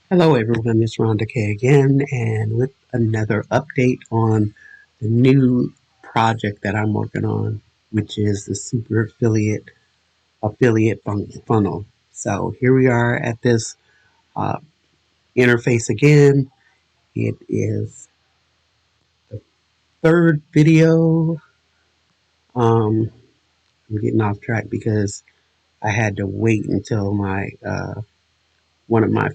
Hello everyone, it's Rhonda K again, and with another update on the new project that I'm working on, which is the super affiliate funnel. So here we are at this uh, interface again. It is the third video. I'm getting off track because I had to wait until my one of my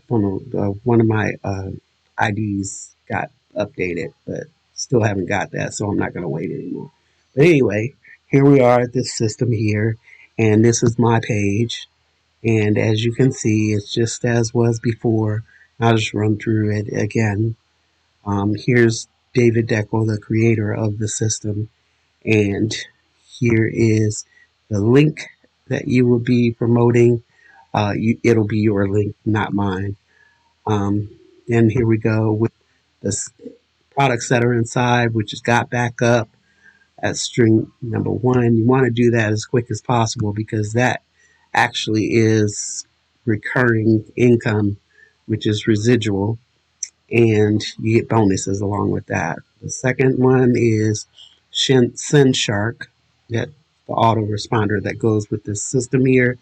IDs got updated, but still haven't got that, so I'm not going to wait anymore. But anyway, here we are at this system here, and this is my page. And as you can see, it's just as was before. I'll just run through it again. Here's David Deckel, the creator of the system, and here is the link that you will be promoting. It'll be your link, not mine. Um, then here we go with the products that are inside, which is got back up at string number one. You want to do that as quick as possible because that actually is recurring income, which is residual, and you get bonuses along with that. The second one is Send Shark, that the autoresponder that goes with this system here.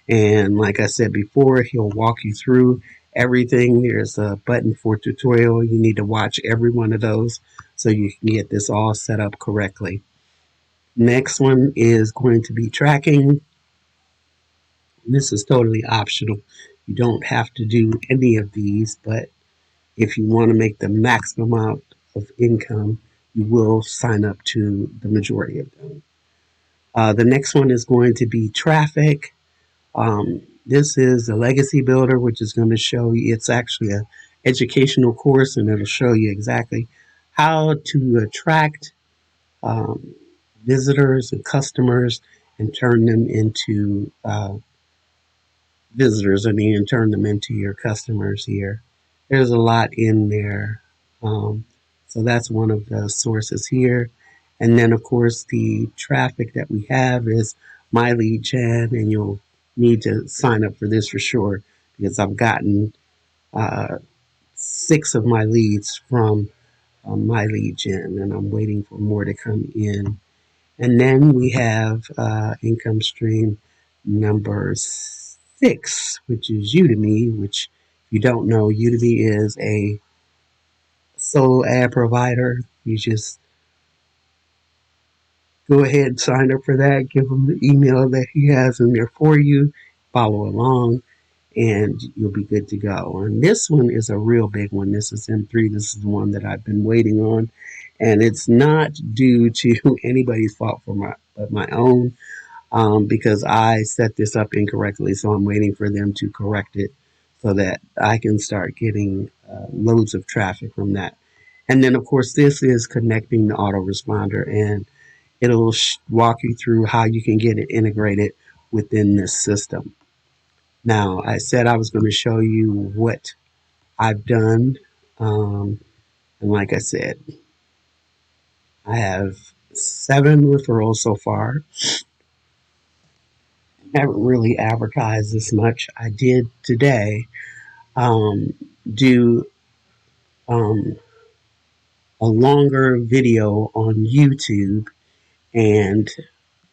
And like I said before, he'll walk you through everything. There's a button for tutorial. You need to watch every one of those so you can get this all set up correctly. Next one is going to be tracking. This is totally optional. You don't have to do any of these, but if you want to make the maximum amount of income, you will sign up to the majority of them. The next one is going to be traffic. This is the legacy builder, which is going to show you, it's actually an educational course, and it'll show you exactly how to attract um, visitors and customers and turn them into visitors, and turn them into your customers here. There's a lot in there. So that's one of the sources here. And then, of course, the traffic that we have is my lead gen, and you'll need to sign up for this for sure because I've gotten uh, 6 of my leads from my lead gen, and I'm waiting for more to come in. And then we have income stream number 6, which is Udemy, which if you don't know, Udemy is a solo ad provider. You just go ahead and sign up for that. Give him the email that he has in there for you. Follow along, and you'll be good to go. And this one is a real big one. This is M3. This is the one that I've been waiting on, and it's not due to anybody's fault but my own. Because I set this up incorrectly, so I'm waiting for them to correct it so that I can start getting loads of traffic from that. And then, of course, this is connecting the autoresponder, and it'll walk you through how you can get it integrated within this system. Now, I said I was going to show you what I've done. And like I said, I have 7 referrals so far. I haven't really advertised this much. I did today um, do um, a longer video on YouTube, and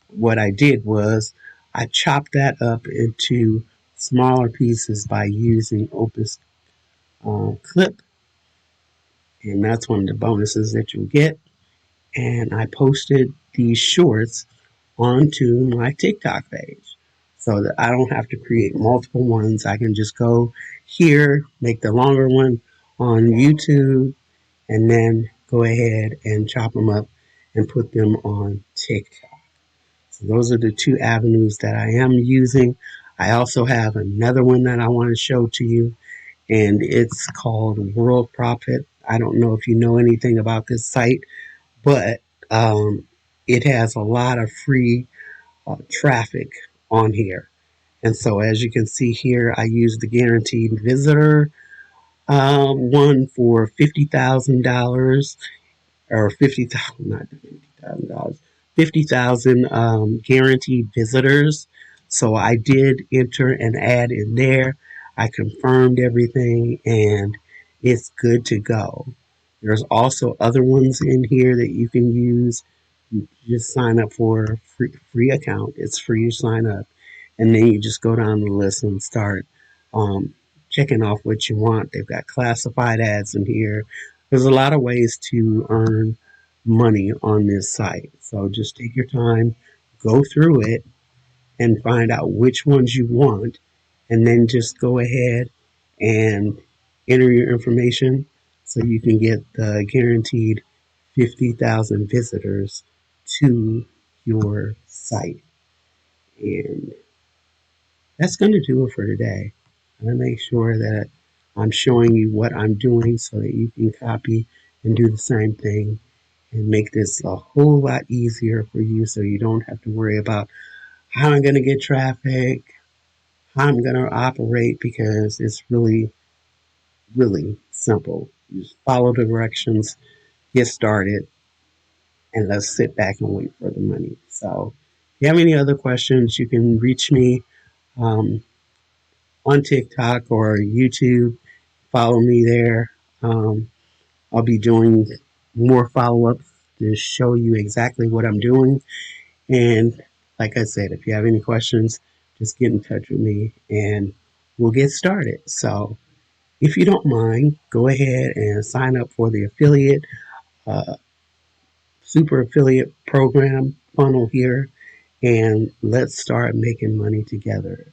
what I did was I chopped that up into smaller pieces by using Opus Clip, and that's one of the bonuses that you'll get. And I posted these shorts onto my TikTok page so that I don't have to create multiple ones. I can just go here, make the longer one on YouTube, and then go ahead and chop them up and put them on TikTok. So those are the 2 avenues that I am using. I also have another one that I want to show to you, and it's called World Profit. I don't know if you know anything about this site, but it has a lot of free traffic on here. And so, as you can see here, I use the guaranteed visitor one for $50,000 or 50,000, not $50,000, 50,000 guaranteed visitors. So I did enter an ad in there. I confirmed everything and it's good to go. There's also other ones in here that you can use. You just sign up for a free account. It's free to sign up. And then you just go down the list and start um, checking off what you want. They've got classified ads in here. There's a lot of ways to earn money on this site. So just take your time, go through it, and find out which ones you want, and then just go ahead and enter your information so you can get the guaranteed 50,000 visitors to your site. And that's going to do it for today. I'm going to make sure that I'm showing you what I'm doing so that you can copy and do the same thing and make this a whole lot easier for you so you don't have to worry about how I'm going to get traffic, how I'm going to operate, because it's really, really simple. You just follow the directions, get started, and let's sit back and wait for the money. So if you have any other questions, you can reach me um, on TikTok or YouTube. Follow me there. I'll be doing more follow ups to show you exactly what I'm doing. And like I said, if you have any questions, just get in touch with me and we'll get started. So if you don't mind, go ahead and sign up for the affiliate, uh, super affiliate program funnel here, and let's start making money together.